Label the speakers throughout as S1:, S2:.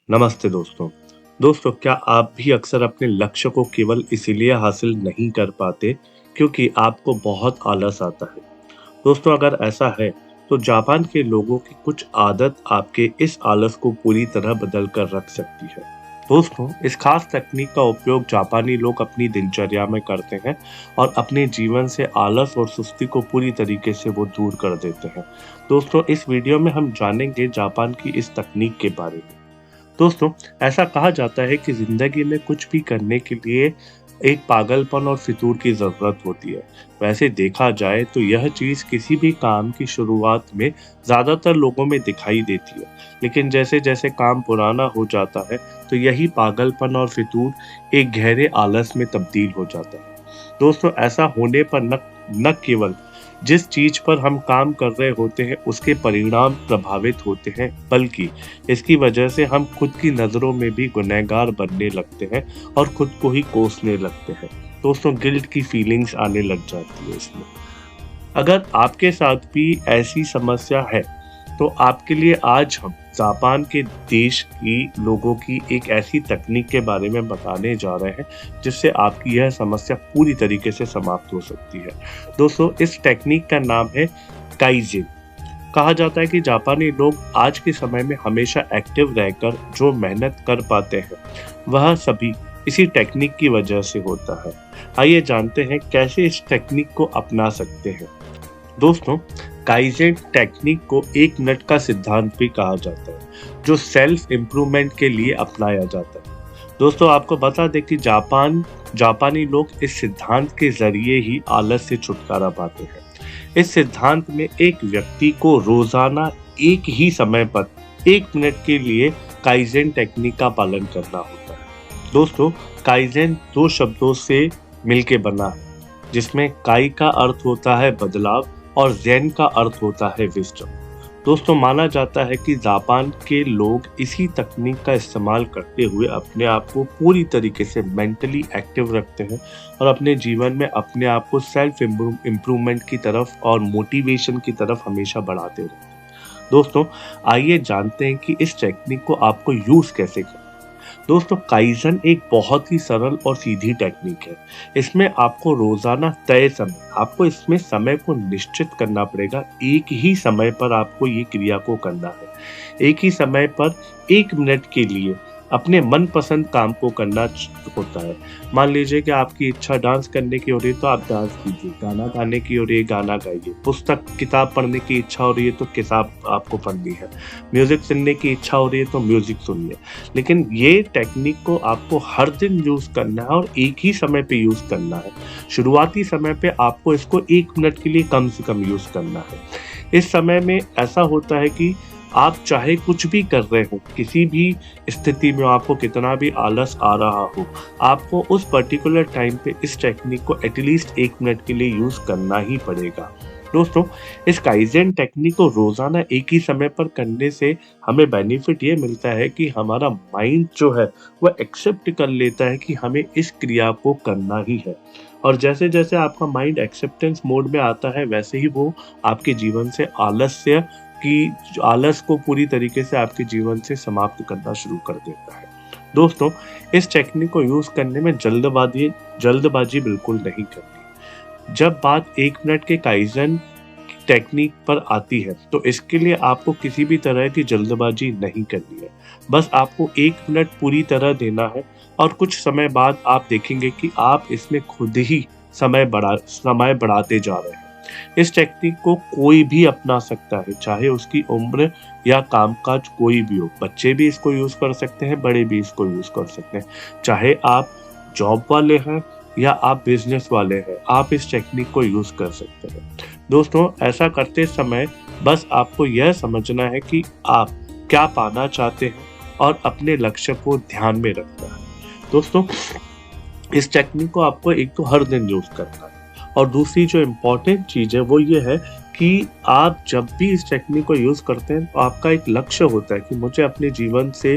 S1: नमस्ते दोस्तों। दोस्तों, क्या आप भी अक्सर अपने लक्ष्य को केवल इसीलिए हासिल नहीं कर पाते क्योंकि आपको बहुत आलस आता है? दोस्तों, अगर ऐसा है तो जापान के लोगों की कुछ आदत आपके इस आलस को पूरी तरह बदल कर रख सकती है। दोस्तों, इस खास तकनीक का उपयोग जापानी लोग अपनी दिनचर्या में करते हैं और अपने जीवन से आलस और सुस्ती को पूरी तरीके से वो दूर कर देते हैं। दोस्तों, इस वीडियो में हम जानेंगे जापान की इस तकनीक के बारे में। दोस्तों, ऐसा कहा जाता है कि जिंदगी में कुछ भी करने के लिए एक पागलपन और फितूर की ज़रूरत होती है। वैसे देखा जाए तो यह चीज़ किसी भी काम की शुरुआत में ज़्यादातर लोगों में दिखाई देती है, लेकिन जैसे-जैसे काम पुराना हो जाता है, तो यही पागलपन और फितूर एक गहरे आलस में तब्दील हो जाता है। दोस्तों, ऐसा होने पर न केवल जिस चीज पर हम काम कर रहे होते हैं उसके परिणाम प्रभावित होते हैं, बल्कि इसकी वजह से हम खुद की नजरों में भी गुनहगार बनने लगते हैं और खुद को ही कोसने लगते हैं। दोस्तों, गिल्ट की फीलिंग्स आने लग जाती है इसमें। अगर आपके साथ भी ऐसी समस्या है, तो आपके लिए आज हम जापान के देश की लोगों की एक ऐसी तकनीक के बारे में बताने जा रहे हैं, जिससे आपकी यह समस्या पूरी तरीके से समाप्त हो सकती है। दोस्तों, इस टेक्निक का नाम है काइजिन। कहा जाता है कि जापानी लोग आज के समय में हमेशा एक्टिव रहकर जो मेहनत कर पाते हैं, वह सभी इसी टेक्निक की वजह से होता है। आइए जानते हैं कैसे इस टेक्निक को अपना सकते हैं। दोस्तों, काइजेन टेक्निक को 1 मिनट का सिद्धांत भी कहा जाता है, जो सेल्फ इम्प्रूवमेंट के लिए अपनाया जाता है। दोस्तों, आपको बता दें कि जापानी लोग इस सिद्धांत के जरिए ही आलस से छुटकारा पाते हैं। इस सिद्धांत में एक व्यक्ति को रोजाना एक ही समय पर 1 मिनट के लिए काइजेन टेक्निक का पालन करना होता है। दोस्तों, काइजेन 2 शब्दों से मिलके बना है, जिसमें काई का अर्थ होता है बदलाव और ज़ेन का अर्थ होता है विज़डम। दोस्तों, माना जाता है कि जापान के लोग इसी तकनीक का इस्तेमाल करते हुए अपने आप को पूरी तरीके से मेंटली एक्टिव रखते हैं और अपने जीवन में अपने आप को सेल्फ इम्प्रूवमेंट की तरफ और मोटिवेशन की तरफ हमेशा बढ़ाते रहते हैं। दोस्तों, आइए जानते हैं कि इस टेक्निक को आपको यूज़ कैसे करना है। दोस्तों, काइज़न एक बहुत ही सरल और सीधी टेक्निक है। इसमें आपको रोजाना आपको इसमें समय को निश्चित करना पड़ेगा। एक ही समय पर आपको ये क्रिया को करना है। एक ही समय पर 1 मिनट के लिए अपने मनपसंद काम को करना होता है। मान लीजिए कि आपकी इच्छा डांस करने की हो रही है तो आप डांस कीजिए, गाना गाने की हो रही है गाना गाइए, पुस्तक किताब पढ़ने की इच्छा हो रही है तो किताब आपको पढ़नी है, म्यूजिक सुनने की इच्छा हो रही है तो म्यूजिक सुनिए। लेकिन ये टेक्निक को आपको हर दिन यूज करना है और एक ही समय पे यूज करना है। शुरुआती समय पे आपको इसको 1 मिनट के लिए कम से कम यूज करना है। इस समय में ऐसा होता है कि आप चाहे कुछ भी कर रहे हो, किसी भी स्थिति में आपको कितना भी आलस आ रहा हो, आपको उस पर्टिकुलर टाइम पे इस टेक्निक को एटलीस्ट 1 मिनट के लिए यूज करना ही पड़ेगा। दोस्तों, इस काइजेन टेक्निक को रोजाना एक ही समय पर करने से हमें बेनिफिट ये मिलता है कि हमारा माइंड जो है वह एक्सेप्ट कर लेता है कि हमें इस क्रिया को करना ही है। और जैसे जैसे आपका माइंड एक्सेप्टेंस मोड में आता है, वैसे ही वो आपके जीवन से आलस को पूरी तरीके से आपके जीवन से समाप्त करना शुरू कर देता है। दोस्तों, इस टेक्निक को यूज करने में जल्दबाजी बिल्कुल नहीं करनी। जब बात 1 मिनट के काइजन टेक्निक पर आती है, तो इसके लिए आपको किसी भी तरह की जल्दबाजी नहीं करनी है। बस आपको 1 मिनट पूरी तरह देना है और कुछ समय बाद आप देखेंगे कि आप इसमें खुद ही समय बढ़ाते जा रहे हैं। इस टेक्निक को कोई भी अपना सकता है, चाहे उसकी उम्र या कामकाज कोई भी हो। बच्चे भी इसको यूज कर सकते हैं, बड़े भी इसको यूज कर सकते हैं। चाहे आप जॉब वाले हैं या आप बिजनेस वाले हैं, आप इस टेक्निक को यूज कर सकते हैं। दोस्तों, ऐसा करते समय बस आपको यह समझना है कि आप क्या पाना चाहते हैं और अपने लक्ष्य को ध्यान में रखना है। दोस्तों, इस टेक्निक को आपको एक तो हर दिन यूज करना है और दूसरी जो इम्पोर्टेंट चीज है वो ये है कि आप जब भी इस टेक्निक को यूज करते हैं तो आपका एक लक्ष्य होता है कि मुझे अपने जीवन से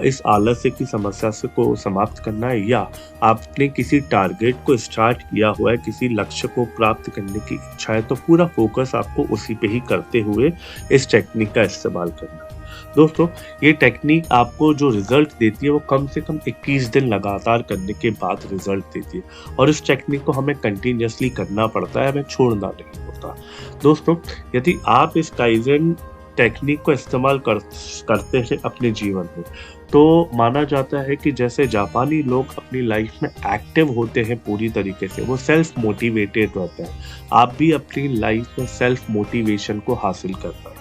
S1: इस आलस्य की समस्या से को समाप्त करना है, या आपने किसी टारगेट को स्टार्ट किया हुआ है, किसी लक्ष्य को प्राप्त करने की इच्छा है, तो पूरा फोकस आपको उसी पे ही करते हुए इस टेक्निक का इस्तेमाल करना है। दोस्तों, ये टेक्नीक आपको जो रिज़ल्ट देती है वो कम से कम 21 दिन लगातार करने के बाद रिज़ल्ट देती है और इस टेक्नीक को हमें कंटीन्यूअसली करना पड़ता है, हमें छोड़ना नहीं होता। दोस्तों, यदि आप इस काइज़ेन टेक्नीक को इस्तेमाल करते हैं अपने जीवन में, तो माना जाता है कि जैसे जापानी लोग अपनी लाइफ में एक्टिव होते हैं पूरी तरीके से, वो सेल्फ मोटिवेटेड रहते हैं। आप भी अपनी लाइफ में सेल्फ मोटिवेशन को हासिल कर पाएँगे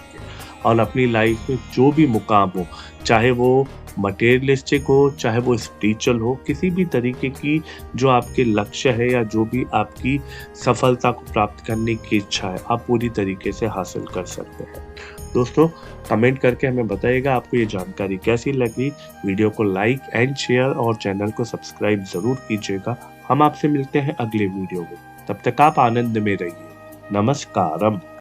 S1: और अपनी लाइफ में जो भी मुकाम हो, चाहे वो मटेरियलिस्टिक हो, चाहे वो स्पिरिचुअल हो, किसी भी तरीके की जो आपके लक्ष्य है या जो भी आपकी सफलता को प्राप्त करने की इच्छा है, आप पूरी तरीके से हासिल कर सकते हैं। दोस्तों, कमेंट करके हमें बताइएगा आपको ये जानकारी कैसी लगी। वीडियो को लाइक एंड शेयर और चैनल को सब्सक्राइब ज़रूर कीजिएगा। हम आपसे मिलते हैं अगले वीडियो में। तब तक आप आनंद में रहिए। नमस्कारम।